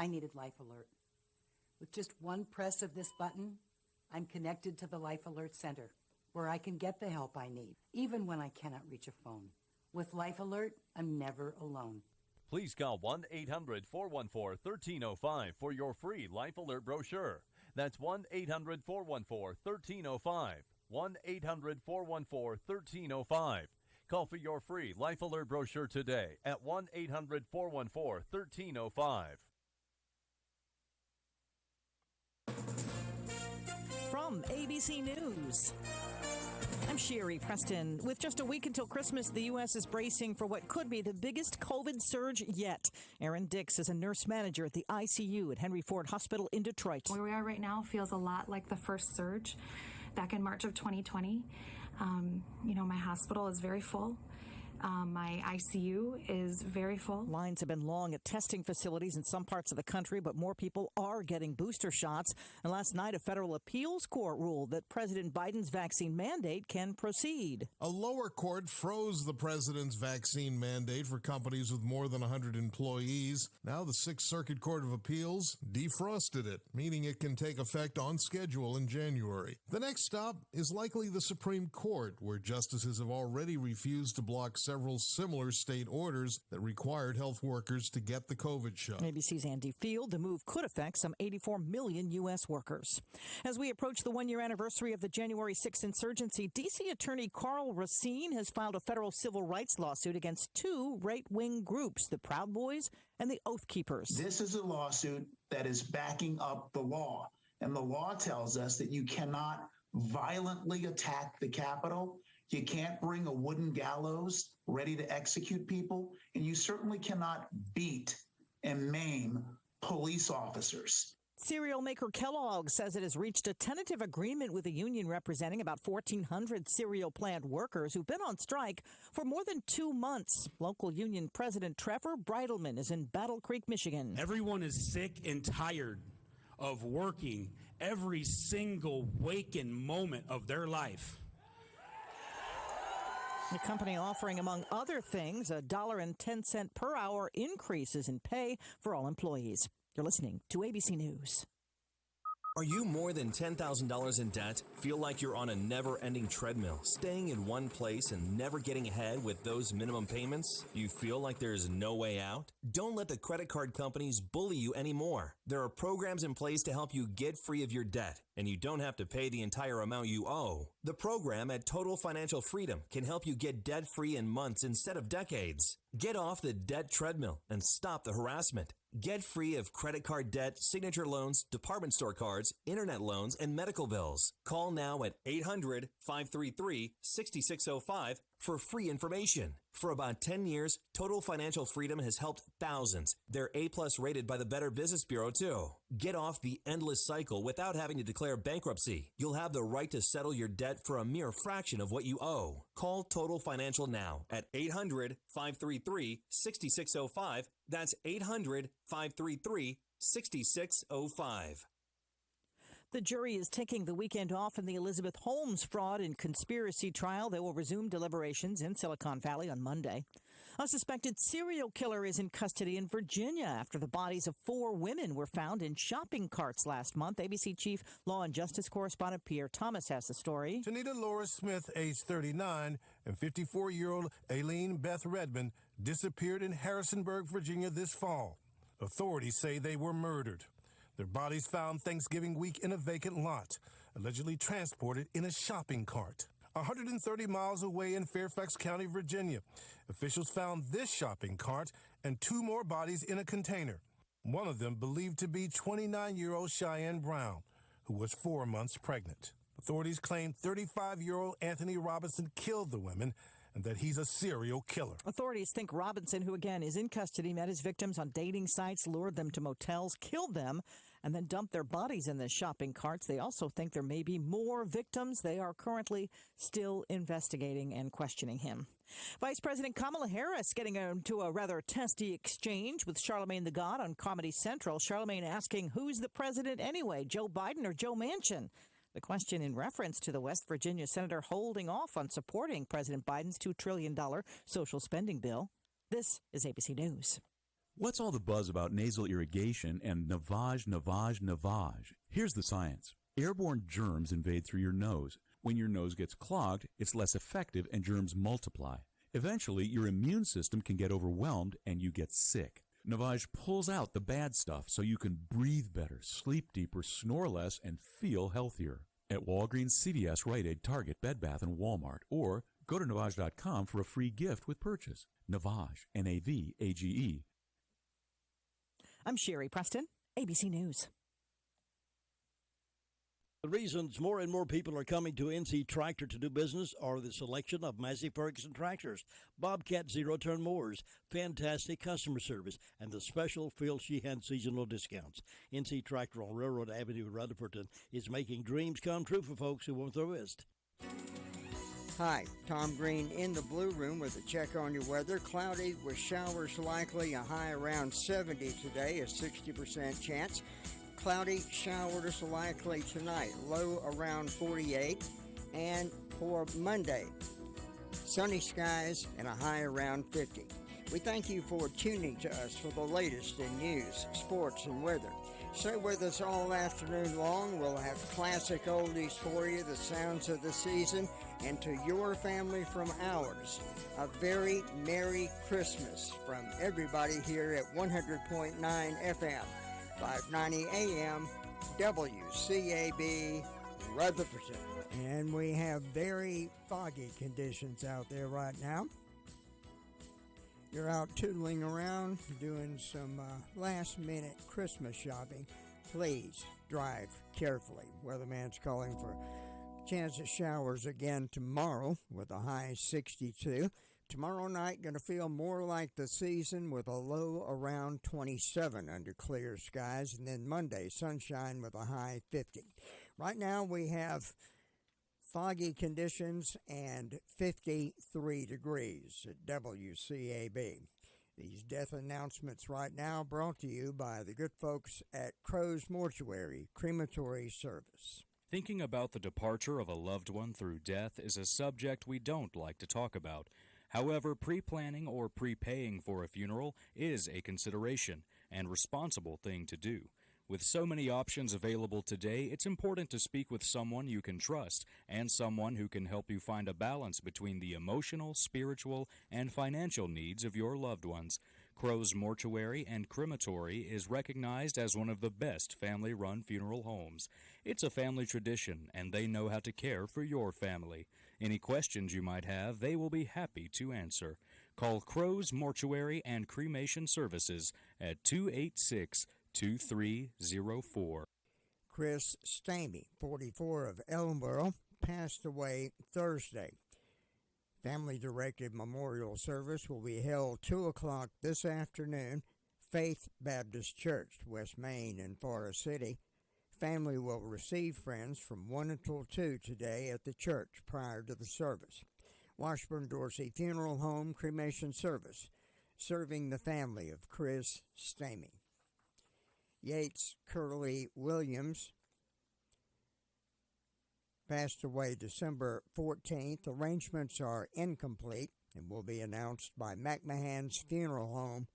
I needed Life Alert. With just one press of this button, I'm connected to the Life Alert Center, where I can get the help I need, even when I cannot reach a phone. With Life Alert, I'm never alone. Please call 1-800-414-1305 for your free Life Alert brochure. That's 1-800-414-1305. 1-800-414-1305. Call for your free Life Alert brochure today at 1-800-414-1305. From ABC News, I'm Sherry Preston. With just a week until Christmas, the U.S. is bracing for what could be the biggest COVID surge yet. Erin Dix is a nurse manager at the ICU at Henry Ford Hospital in Detroit. Where we are right now feels a lot like the first surge back in March of 2020. My hospital is very full. My ICU is very full. Lines have been long at testing facilities in some parts of the country, but more people are getting booster shots. And last night, a federal appeals court ruled that President Biden's vaccine mandate can proceed. A lower court froze the president's vaccine mandate for companies with more than 100 employees. Now the Sixth Circuit Court of Appeals defrosted it, meaning it can take effect on schedule in January. The next stop is likely the Supreme Court, where justices have already refused to block several similar state orders that required health workers to get the COVID shot. ABC's Andy Field. The move could affect some 84 million U.S. workers. As we approach the one-year anniversary of the January 6th insurgency, D.C. Attorney Carl Racine has filed a federal civil rights lawsuit against two right-wing groups, the Proud Boys and the Oath Keepers. This is a lawsuit that is backing up the law, and the law tells us that you cannot violently attack the Capitol. You can't bring a wooden gallows ready to execute people, and you certainly cannot beat and maim police officers. Cereal maker Kellogg says it has reached a tentative agreement with a union representing about 1,400 cereal plant workers who've been on strike for more than 2 months. Local union president Trevor Breidelman is in Battle Creek, Michigan. Everyone is sick and tired of working every single waking moment of their life. The company offering, among other things, $1.10 per hour increases in pay for all employees. You're listening to ABC News. Are you more than $10,000 in debt? Feel like you're on a never-ending treadmill, staying in one place and never getting ahead with those minimum payments? You feel like there's no way out? Don't let the credit card companies bully you anymore. There are programs in place to help you get free of your debt, and you don't have to pay the entire amount you owe. The program at Total Financial Freedom can help you get debt-free in months instead of decades. Get off the debt treadmill and stop the harassment. Get free of credit card debt, signature loans, department store cards, internet loans, and medical bills. Call now at 800-533-6605 for free information. For about 10 years, Total Financial Freedom has helped thousands. They're A-plus rated by the Better Business Bureau, too. Get off the endless cycle without having to declare bankruptcy. You'll have the right to settle your debt for a mere fraction of what you owe. Call Total Financial now at 800-533-6605. That's 800-533-6605. The jury is taking the weekend off in the Elizabeth Holmes fraud and conspiracy trial. They will resume deliberations in Silicon Valley on Monday. A suspected serial killer is in custody in Virginia after the bodies of 4 women were found in shopping carts last month. ABC Chief Law and Justice Correspondent Pierre Thomas has the story. Tanita Laura Smith, age 39, and 54-year-old Aileen Beth Redmond disappeared in Harrisonburg, Virginia this fall. Authorities say they were murdered. Their bodies found Thanksgiving week in a vacant lot, allegedly transported in a shopping cart. 130 miles away in Fairfax County, Virginia, officials found this shopping cart and 2 more bodies in a container. One of them believed to be 29-year-old Cheyenne Brown, who was 4 months pregnant. Authorities claim 35-year-old Anthony Robinson killed the women and that he's a serial killer. Authorities think Robinson, who again is in custody, met his victims on dating sites, lured them to motels, killed them, and then dumped their bodies in the shopping carts. They also think there may be more victims. They are currently still investigating and questioning him. Vice President Kamala Harris getting into a rather testy exchange with Charlemagne the God on Comedy Central. Charlemagne asking, who's the president anyway, Joe Biden or Joe Manchin? The question in reference to the West Virginia senator holding off on supporting President Biden's $2 trillion social spending bill. This is ABC News. What's all the buzz about nasal irrigation and navage? Here's the science. Airborne germs invade through your nose. When your nose gets clogged, it's less effective and germs multiply. Eventually, your immune system can get overwhelmed and you get sick. Navage pulls out the bad stuff so you can breathe better, sleep deeper, snore less, and feel healthier. At Walgreens, CVS, Rite Aid, Target, Bed Bath, and Walmart. Or go to Navage.com for a free gift with purchase. Navage, N-A-V-A-G-E. I'm Sherry Preston, ABC News. The reasons more and more people are coming to NC Tractor to do business are the selection of Massey Ferguson tractors, Bobcat zero-turn mowers, fantastic customer service, and the special Phil Sheehan seasonal discounts. NC Tractor on Railroad Avenue in Rutherford is making dreams come true for folks who want the risk. Hi, Tom Green in the Blue Room with a check on your weather. Cloudy with showers likely, a high around 70 today, a 60% chance. Cloudy showers likely tonight, low around 48. And for Monday, sunny skies and a high around 50. We thank you for tuning to us for the latest in news, sports, and weather. Stay with us all afternoon long. We'll have classic oldies for you, the sounds of the season, and to your family from ours, a very Merry Christmas from everybody here at 100.9 FM, 590 AM, WCAB, Rutherford. And we have very foggy conditions out there right now. You're out tootling around, doing some last-minute Christmas shopping. Please drive carefully. Weatherman's calling for chance of showers again tomorrow with a high 62. Tomorrow night going to feel more like the season with a low around 27 under clear skies. And then Monday, sunshine with a high 50. Right now we have foggy conditions and 53 degrees at WCAB. These death announcements right now brought to you by the good folks at Crow's Mortuary Crematory Service. Thinking about the departure of a loved one through death is a subject we don't like to talk about. However, pre-planning or prepaying for a funeral is a consideration and responsible thing to do. With so many options available today, it's important to speak with someone you can trust and someone who can help you find a balance between the emotional, spiritual, and financial needs of your loved ones. Crow's Mortuary and Crematory is recognized as one of the best family-run funeral homes. It's a family tradition, and they know how to care for your family. Any questions you might have, they will be happy to answer. Call Crow's Mortuary and Cremation Services at 286-2304. Chris Stamey, 44 of Ellenboro, passed away Thursday. Family-directed memorial service will be held 2 o'clock this afternoon, Faith Baptist Church, West Main in Forest City. Family will receive friends from 1 until 2 today at the church prior to the service. Washburn Dorsey Funeral Home Cremation Service, serving the family of Chris Stamey. Yates Curley Williams passed away December 14th. Arrangements are incomplete and will be announced by McMahon's Funeral Home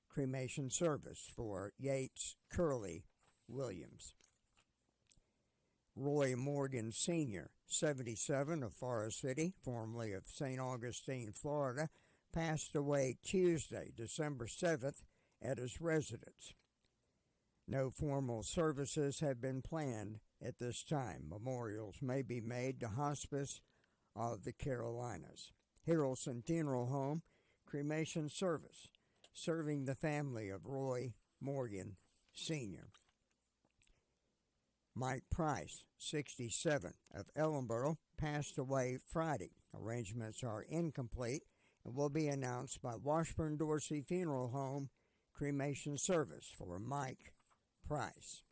Cremation Service for Yates Curley Williams. Roy Morgan Sr., 77 of Forest City, formerly of St. Augustine, Florida, passed away Tuesday, December 7th, at his residence. No formal services have been planned at this time. Memorials may be made to Hospice of the Carolinas. Harrelson Funeral Home Cremation Service, serving the family of Roy Morgan Sr. Mike Price, 67 of Ellenboro, passed away Friday. Arrangements are incomplete and will be announced by Washburn Dorsey Funeral Home Cremation Service for Mike Price.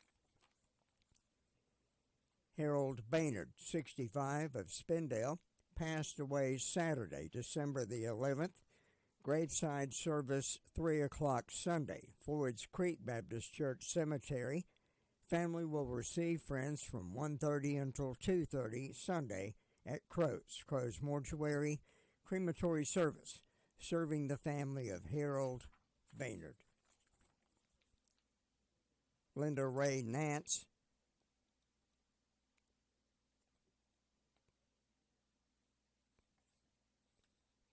Harold Baynard, 65 of Spindale, passed away Saturday, December the 11th. Graveside service 3 o'clock Sunday, Floyd's Creek Baptist Church Cemetery. Family will receive friends from 1:30 until 2:30 Sunday at Crow's Mortuary Crematory Service, serving the family of Harold Baynard. Linda Ray Nance.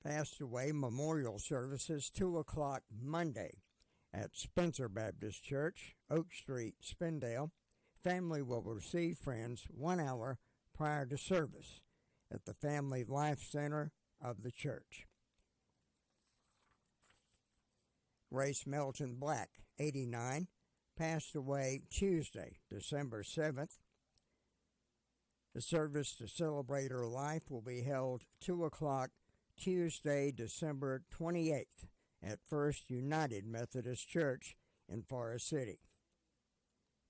Passed away. Memorial services 2 o'clock Monday at Spencer Baptist Church, Oak Street, Spindale. Family will receive friends 1 hour prior to service at the Family Life Center of the church. Grace Melton Black, 89, passed away Tuesday, December 7th. The service to celebrate her life will be held 2 o'clock Tuesday, December 28th at First United Methodist Church in Forest City.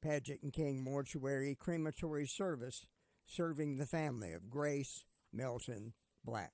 Paget and King Mortuary Crematory Service serving the family of Grace Melton Black.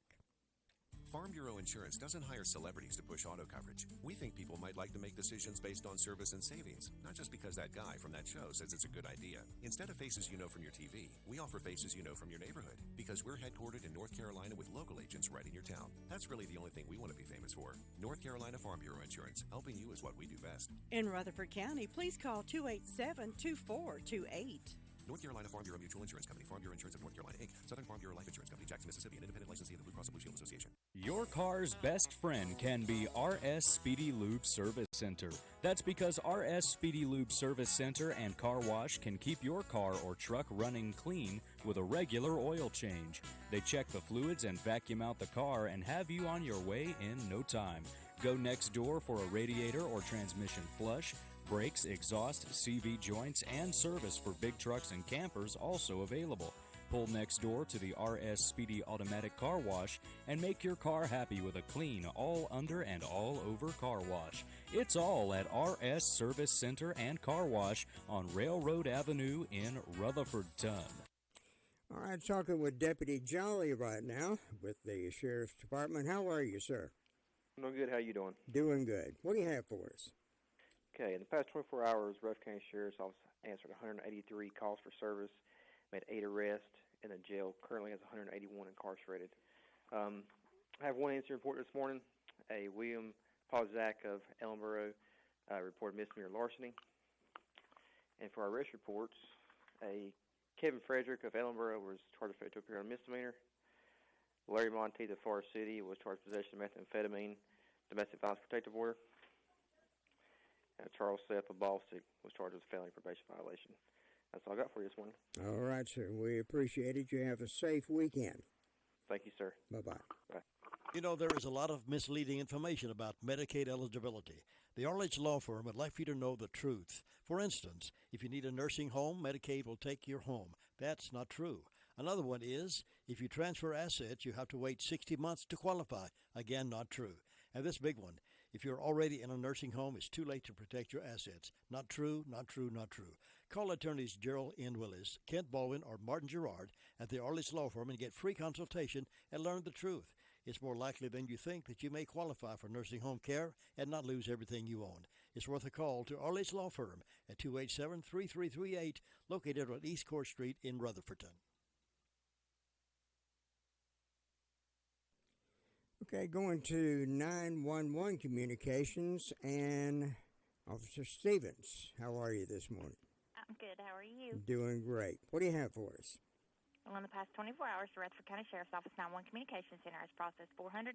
Farm Bureau Insurance doesn't hire celebrities to push auto coverage. We think people might like to make decisions based on service and savings, not just because that guy from that show says it's a good idea. Instead of faces you know from your TV, we offer faces you know from your neighborhood, because we're headquartered in North Carolina with local agents right in your town. That's really the only thing we want to be famous for. North Carolina Farm Bureau Insurance. Helping you is what we do best. In Rutherford County, please call 287-2428. North Carolina Farm Bureau Mutual Insurance Company, Farm Bureau Insurance of North Carolina, Inc., Southern Farm Bureau Life Insurance Company, Jackson, Mississippi, an independent licensee of the Blue Cross and Blue Shield Association. Your car's best friend can be RS Speedy Lube Service Center. That's because RS Speedy Lube Service Center and Car Wash can keep your car or truck running clean with a regular oil change. They check the fluids and vacuum out the car and have you on your way in no time. Go next door for a radiator or transmission flush. Brakes, exhaust, CV joints, and service for big trucks and campers also available. Pull next door to the RS Speedy Automatic Car Wash and make your car happy with a clean, all under and all over car wash. It's all at RS Service Center and Car Wash on Railroad Avenue in Rutherfordton. All right, talking with Deputy Jolly right now with the Sheriff's Department. How are you, sir? I'm doing good. How you doing? Doing good. What do you have for us? Okay, in the past 24 hours, Rutherford County Sheriff's Office answered 183 calls for service, made 8 arrests, and the jail currently has 181 incarcerated. I have one incident report this morning. A William Pozak of Ellenboro reported misdemeanor larceny. And for our arrest reports, a Kevin Frederick of Ellenboro was charged to appear on misdemeanor. Larry Monteith of Forest City was charged with possession of methamphetamine, domestic violence protective order. And Charles Sepp of Ballstick was charged with felony probation violation. That's all I got for you this morning. All right, sir. We appreciate it. You have a safe weekend. Thank you, sir. Bye-bye. Bye. You know, there is a lot of misleading information about Medicaid eligibility. The Arledge Law Firm would like for you to know the truth. For instance, if you need a nursing home, Medicaid will take your home. That's not true. Another one is, if you transfer assets, you have to wait 60 months to qualify. Again, not true. And this big one, if you're already in a nursing home, it's too late to protect your assets. Not true, not true, not true. Call attorneys Gerald N. Willis, Kent Baldwin, or Martin Gerard at the Arledge Law Firm and get free consultation and learn the truth. It's more likely than you think that you may qualify for nursing home care and not lose everything you own. It's worth a call to Arledge Law Firm at 287-3338, located on East Court Street in Rutherfordton. Okay, going to 911 communications, and Officer Stevens, how are you this morning? I'm good. How are you? Doing great. What do you have for us? Well, in the past 24 hours, the Rutherford County Sheriff's Office 911 Communications Center has processed 408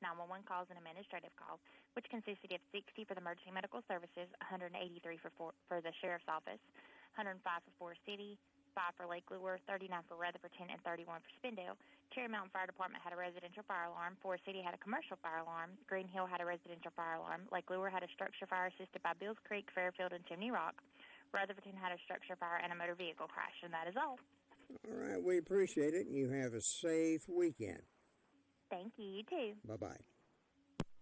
911 calls and administrative calls, which consisted of 60 for the emergency medical services, 183 for the Sheriff's Office, 105 for Forest City, 5 for Lake Lure, 39 for Rutherfordton, and 31 for Spindale. Cherry Mountain Fire Department had a residential fire alarm. Forest City had a commercial fire alarm. Green Hill had a residential fire alarm. Lake Lure had a structure fire assisted by Bills Creek, Fairfield, and Chimney Rock. Rutherfordton had a structure fire and a motor vehicle crash, and that is all. All right, we appreciate it. You have a safe weekend. Thank you. You too. Bye-bye.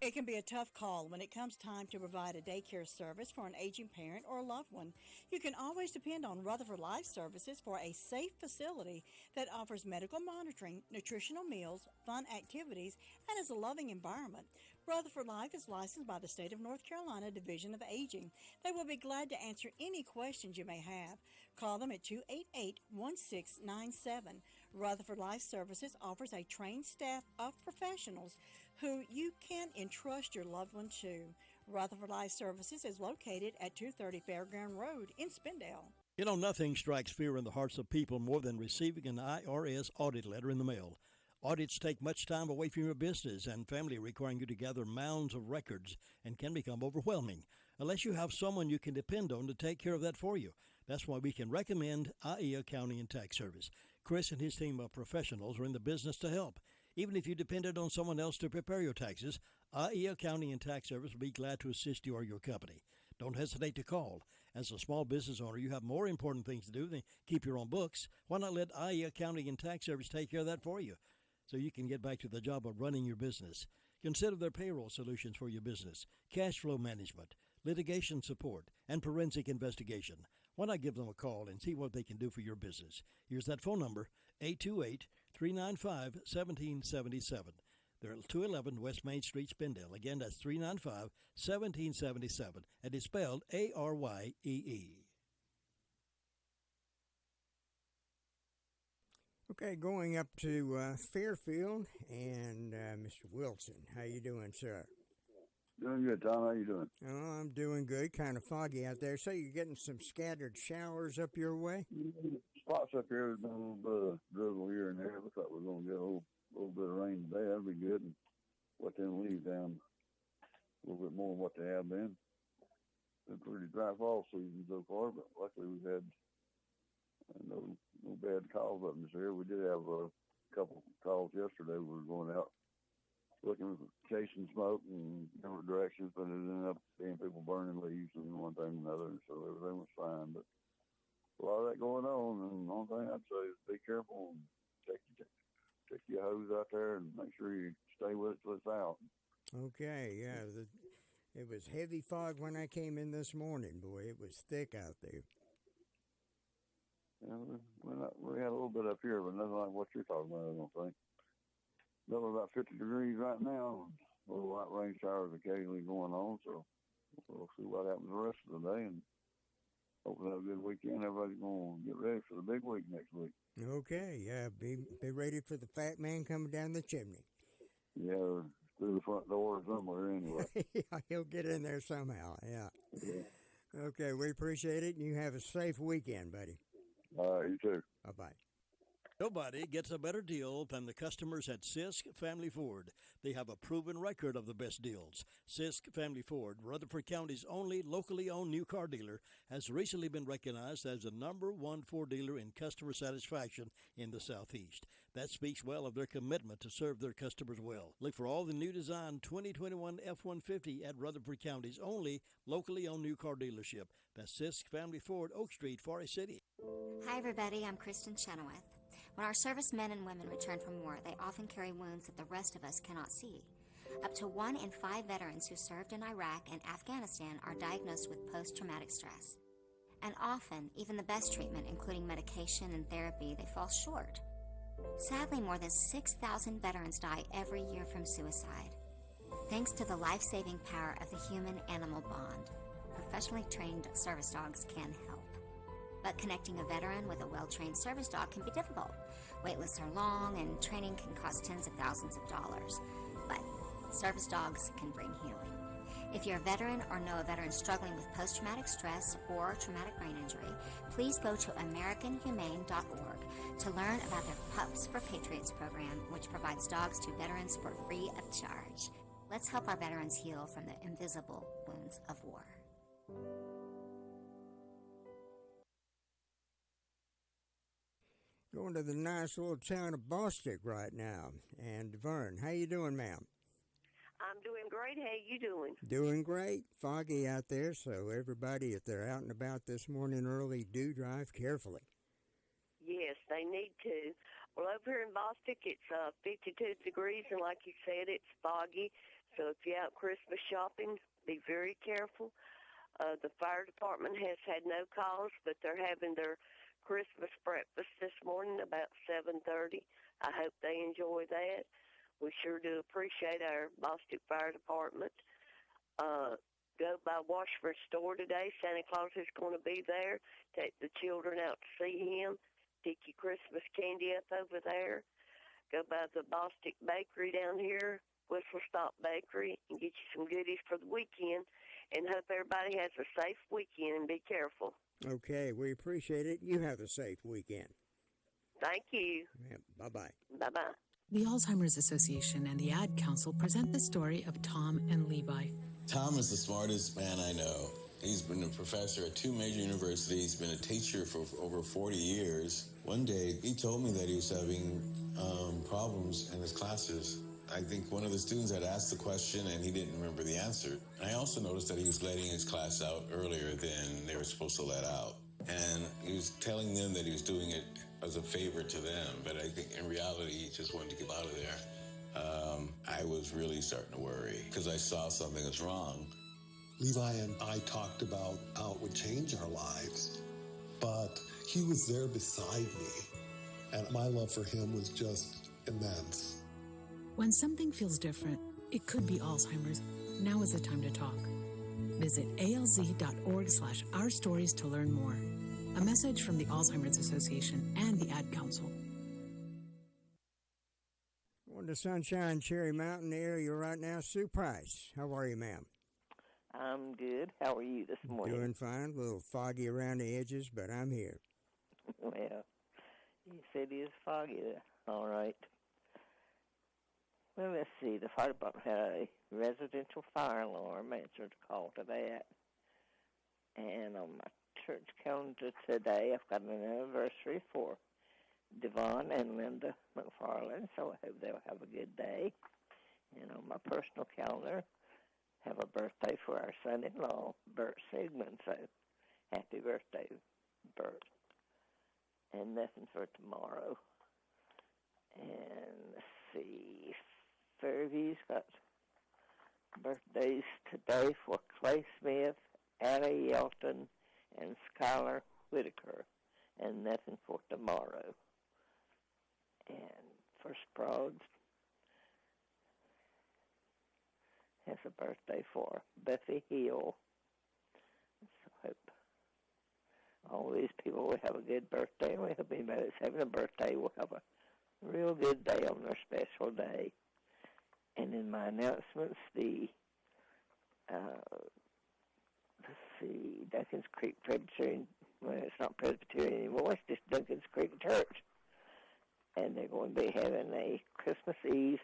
It can be a tough call when it comes time to provide a daycare service for an aging parent or a loved one. You can always depend on Rutherford Life Services for a safe facility that offers medical monitoring, nutritional meals, fun activities, and is a loving environment. Rutherford Life is licensed by the State of North Carolina Division of Aging. They will be glad to answer any questions you may have. Call them at 288-1697. Rutherford Life Services offers a trained staff of professionals who you can entrust your loved one to. Rutherford Life Services is located at 230 Fairground Road in Spindale. You know, nothing strikes fear in the hearts of people more than receiving an IRS audit letter in the mail. Audits take much time away from your business and family, requiring you to gather mounds of records, and can become overwhelming unless you have someone you can depend on to take care of that for you. That's why we can recommend IE Accounting and Tax Service. Chris and his team of professionals are in the business to help. Even if you depended on someone else to prepare your taxes, IE Accounting and Tax Service will be glad to assist you or your company. Don't hesitate to call. As a small business owner, you have more important things to do than keep your own books. Why not let IE Accounting and Tax Service take care of that for you so you can get back to the job of running your business? Consider their payroll solutions for your business, cash flow management, litigation support, and forensic investigation. Why not give them a call and see what they can do for your business? Here's that phone number, 828-395-1777. They're at 211 West Main Street, Spindale. Again, that's 395-1777, and it's spelled ARYEE. Okay, going up to Fairfield and Mr. Wilson. How you doing, sir? Doing good, Tom. How you doing? Oh, I'm doing good. Kind of foggy out there. So you're getting some scattered showers up your way? Spots up here, there's been a little bit of drizzle here and there. Looks like we're going to get a little bit of rain today. That'll be good. And let them leaves down a little bit more than what they have been. Been pretty dry fall season so far, but luckily we've had no bad calls up in this area. We did have a couple calls yesterday. We were going out looking, chasing smoke in different directions, but it ended up being people burning leaves and one thing and another, so everything was fine. But a lot of that going on, and the only thing I'd say is be careful and take your hose out there and make sure you stay with it till it's out. Okay, yeah. It was heavy fog when I came in this morning. Boy, it was thick out there. Yeah, we had a little bit up here, but nothing like what you're talking about, I don't think. We're about 50 degrees right now. A little light rain showers occasionally going on, so we'll see what happens the rest of the day, and hopefully have a good weekend. Everybody's going to get ready for the big week next week. Okay, yeah, be ready for the fat man coming down the chimney. Yeah, or through the front door somewhere anyway. Yeah, he'll get in there somehow, yeah. Okay, we appreciate it, and you have a safe weekend, buddy. All right, you too. Bye-bye. Nobody gets a better deal than the customers at Sisk Family Ford. They have a proven record of the best deals. Sisk Family Ford, Rutherford County's only locally owned new car dealer, has recently been recognized as the #1 Ford dealer in customer satisfaction in the Southeast. That speaks well of their commitment to serve their customers well. Look for all the new design 2021 F-150 at Rutherford County's only locally owned new car dealership. That's Sisk Family Ford, Oak Street, Forest City. Hi, everybody. I'm Kristen Chenoweth. When our servicemen and women return from war, they often carry wounds that the rest of us cannot see. Up to 1 in 5 veterans who served in Iraq and Afghanistan are diagnosed with post-traumatic stress. And often, even the best treatment, including medication and therapy, they fall short. Sadly, more than 6,000 veterans die every year from suicide. Thanks to the life-saving power of the human-animal bond, professionally trained service dogs can help. But connecting a veteran with a well-trained service dog can be difficult. Wait lists are long, and training can cost tens of thousands of dollars. But service dogs can bring healing. If you're a veteran or know a veteran struggling with post-traumatic stress or traumatic brain injury, please go to AmericanHumane.org to learn about their Pups for Patriots program, which provides dogs to veterans for free of charge. Let's help our veterans heal from the invisible wounds of war. Going to the nice little town of Bostic right now. And Vern, how you doing, ma'am? I'm doing great. How you doing? Doing great. Foggy out there, so everybody, if they're out and about this morning early, do drive carefully. Yes, they need to. Well, over here in Bostic, it's 52 degrees, and like you said, it's foggy. So if you're out Christmas shopping, be very careful. The fire department has had no calls, but they're having their Christmas breakfast this morning about 7:30. I hope they enjoy that. We sure do appreciate our Bostic Fire Department. Go by Washburn Store today. Santa Claus is going to be there. Take the children out to see him. Pick your Christmas candy up over there. Go by the Bostic Bakery down here Whistle Stop Bakery and get you some goodies for the weekend. And hope everybody has a safe weekend and be careful. Okay, we appreciate it. You have a safe weekend. Thank you. Yeah, bye-bye. Bye-bye. The Alzheimer's Association and the Ad Council present the story of Tom and Levi. Tom is the smartest man I know. He's been a professor at 2 major universities, been a teacher for over 40 years. One day, he told me that he was having problems in his classes. I think one of the students had asked the question and he didn't remember the answer. And I also noticed that he was letting his class out earlier than they were supposed to let out. And he was telling them that he was doing it as a favor to them, but I think in reality, he just wanted to get out of there. I was really starting to worry because I saw something was wrong. Levi and I talked about how it would change our lives, but he was there beside me, and my love for him was just immense. When something feels different, it could be Alzheimer's. Now is the time to talk. Visit alz.org/ourstories to learn more. A message from the Alzheimer's Association and the Ad Council. On the Sunshine Cherry Mountain area right now, Sue Price. How are you, ma'am? I'm good. How are you this morning? Doing fine. A little foggy around the edges, but I'm here. Well, you said it is foggy there. All right. Well, let's see. The fire department had a residential fire alarm. Answered a call to that. And on my church calendar today, I've got an anniversary for Devon and Linda McFarland, so I hope they'll have a good day. And on my personal calendar, have a birthday for our son-in-law, Bert Sigmund, so happy birthday, Bert. And nothing for tomorrow. And let's see, Fairview's got birthdays today for Clay Smith, Allie Yelton, and Skylar Whitaker, and nothing for tomorrow. And First Prods has a birthday for Buffy Hill. So I hope all these people will have a good birthday. We hope anybody that's having a birthday will have a real good day on their special day. And in my announcements, let's see, Duncan's Creek Presbyterian, well, it's not Presbyterian anymore, it's just Duncan's Creek Church. And they're going to be having a Christmas Eve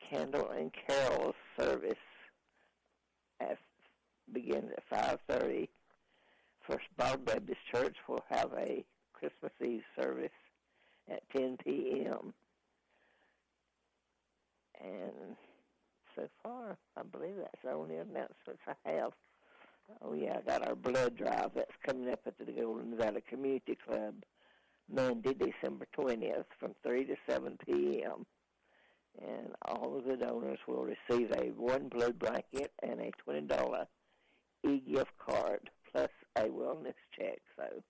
candle and carol service begins at 5:30. First Bob Baptist Church will have a Christmas Eve service at 10 p.m. And so far, I believe that's the only announcements I have. Oh, yeah, I got our blood drive that's coming up at the Golden Valley Community Club Monday, December 20th from 3 to 7 p.m. And all of the donors will receive a 1 blood blanket and a $20 e-gift card plus a wellness check. So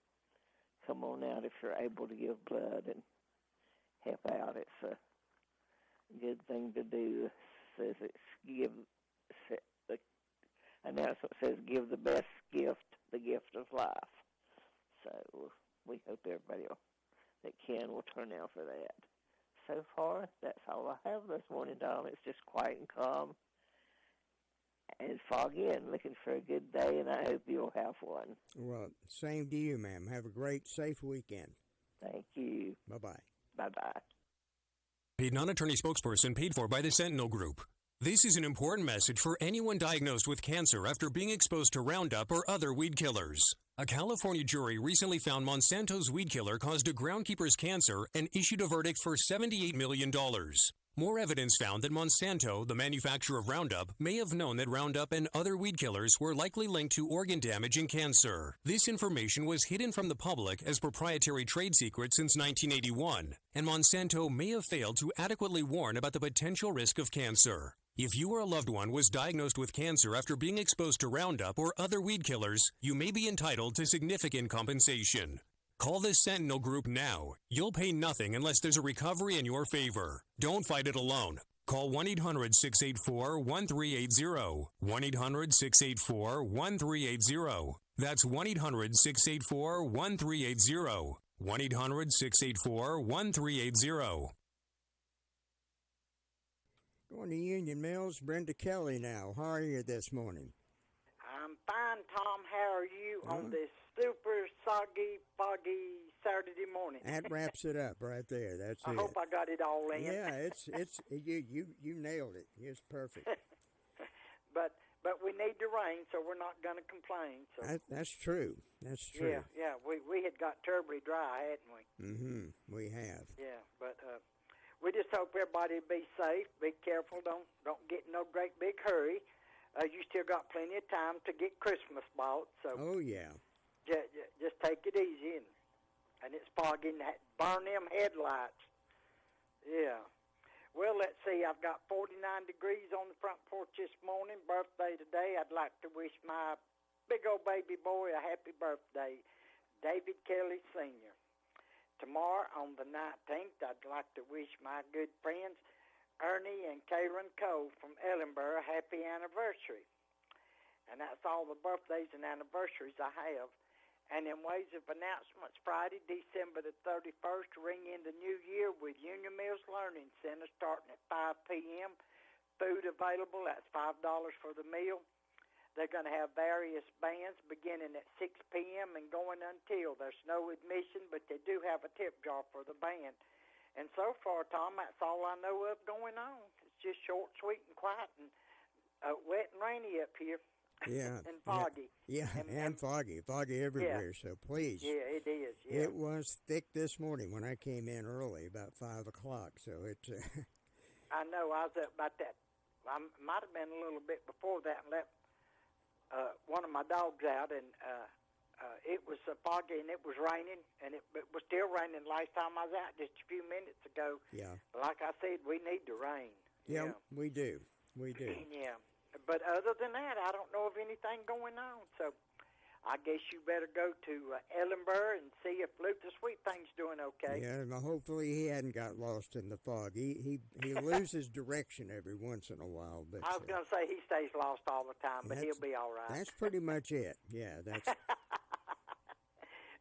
come on out if you're able to give blood and help out. It's a good thing to do. The announcement says give the best gift, the gift of life. So we hope everybody that can will turn out for that. So far, that's all I have this morning, Dom. It's just quiet and calm and foggy and looking for a good day, and I hope you'll have one. Well, same to you, ma'am. Have a great, safe weekend. Thank you. Bye-bye. Bye-bye. A non-attorney spokesperson paid for by the Sentinel Group. This is an important message for anyone diagnosed with cancer after being exposed to Roundup or other weed killers. A California jury recently found Monsanto's weed killer caused a groundkeeper's cancer and issued a verdict for $78 million. More evidence found that Monsanto, the manufacturer of Roundup, may have known that Roundup and other weed killers were likely linked to organ damage and cancer. This information was hidden from the public as proprietary trade secret since 1981, and Monsanto may have failed to adequately warn about the potential risk of cancer. If you or a loved one was diagnosed with cancer after being exposed to Roundup or other weed killers, you may be entitled to significant compensation. Call the Sentinel Group now. You'll pay nothing unless there's a recovery in your favor. Don't fight it alone. Call 1-800-684-1380. 1-800-684-1380. That's 1-800-684-1380. 1-800-684-1380. Going to Union Mills, Brenda Kelly now. How are you this morning? I'm fine, Tom. How are you on this super soggy, foggy Saturday morning? That wraps it up right there. That's I it. hope I got it all in. Yeah, it's you nailed it. It's perfect. But we need the rain, so we're not going to complain. So That's true. That's true. Yeah. We had got terribly dry, hadn't we? Mm-hmm. We have. Yeah, but we just hope everybody be safe, be careful, don't get in no great big hurry. You still got plenty of time to get Christmas bought, so Oh yeah. just take it easy, and it's foggy, and burn them headlights. Yeah. Well, let's see. I've got 49 degrees on the front porch this morning. Birthday today. I'd like to wish my big old baby boy a happy birthday, David Kelly Sr. Tomorrow on the 19th, I'd like to wish my good friends Ernie and Karen Cole from Ellenboro a happy anniversary. And that's all the birthdays and anniversaries I have. And in ways of announcements, Friday, December the 31st, ring in the new year with Union Mills Learning Center starting at 5 p.m. Food available, that's $5 for the meal. They're going to have various bands beginning at 6 p.m. and going until. There's no admission, but they do have a tip jar for the band. And so far, Tom, that's all I know of going on. It's just short, sweet, and quiet, and wet and rainy up here. Yeah. And foggy. Yeah, and foggy. Foggy everywhere, so please. Yeah, it is. Yeah. It was thick this morning when I came in early, about 5 o'clock, so it... I know. I was up about that. I might have been a little bit before that and let one of my dogs out, and it was foggy and it was raining, and it was still raining last time I was out just a few minutes ago. Yeah. Like I said, we need the rain. Yeah, we do. We do. Yeah. But other than that, I don't know of anything going on. So I guess you better go to Ellenboro and see if Luther Sweet Thing's doing okay. Yeah, and hopefully he hadn't got lost in the fog. He loses direction every once in a while. But I was going to say he stays lost all the time, but he'll be all right. That's pretty much it. Yeah, that's...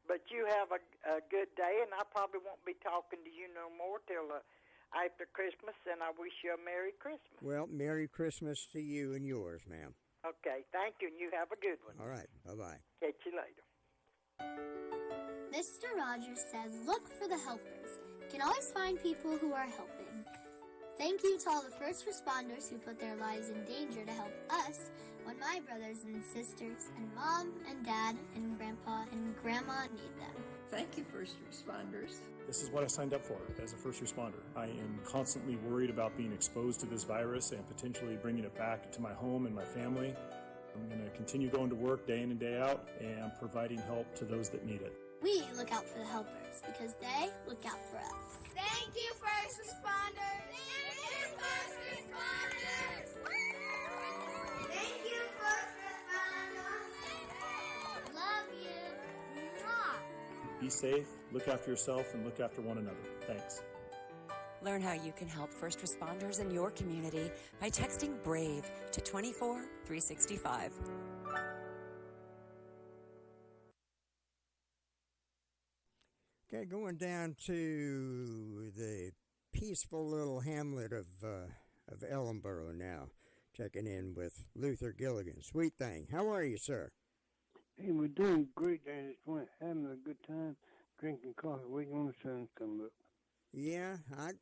But you have a good day, and I probably won't be talking to you no more till after Christmas, and I wish you a Merry Christmas. Well, Merry Christmas to you and yours, ma'am. Okay, thank you, and you have a good one. All right, bye-bye. Catch you later. Mr. Rogers said, look for the helpers. You can always find people who are helping. Thank you to all the first responders who put their lives in danger to help us when my brothers and sisters and mom and dad and grandpa and grandma need them. Thank you, first responders. This is what I signed up for as a first responder. I am constantly worried about being exposed to this virus and potentially bringing it back to my home and my family. I'm going to continue going to work day in and day out and providing help to those that need it. We look out for the helpers because they look out for us. Thank you, first responders. Thank you, first responders. Thank you, first responders. Love you. Mwah. Be safe, look after yourself, and look after one another. Thanks. Learn how you can help first responders in your community by texting BRAVE to 24365. Okay, going down to the peaceful little hamlet of Ellenboro now, checking in with Luther Gilligan. Sweet Thing, how are you, sir? Hey, we're doing great. I just went having a good time drinking coffee, waiting on the sun to come up. Yeah, I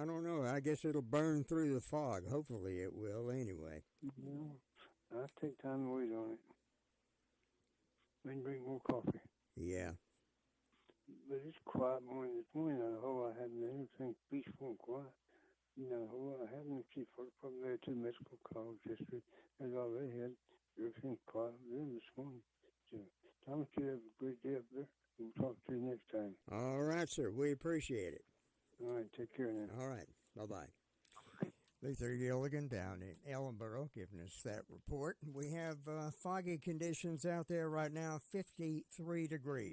don't know. I guess it'll burn through the fog. Hopefully it will anyway. Yeah, I'll take time to wait on it. Then drink more coffee. Yeah. But it's quiet morning this morning. Not a whole lot happening. Everything's peaceful and quiet. Not a whole lot happening. Chief from there, 2 medical calls yesterday. That's all they had. Everything's quiet there this morning. So, Thomas, you have a great day up there. We'll talk to you next time. All right, sir. We appreciate it. All right, take care now. All right, bye-bye. Luther Gilligan down in Ellenboro giving us that report. We have foggy conditions out there right now, 53 degrees.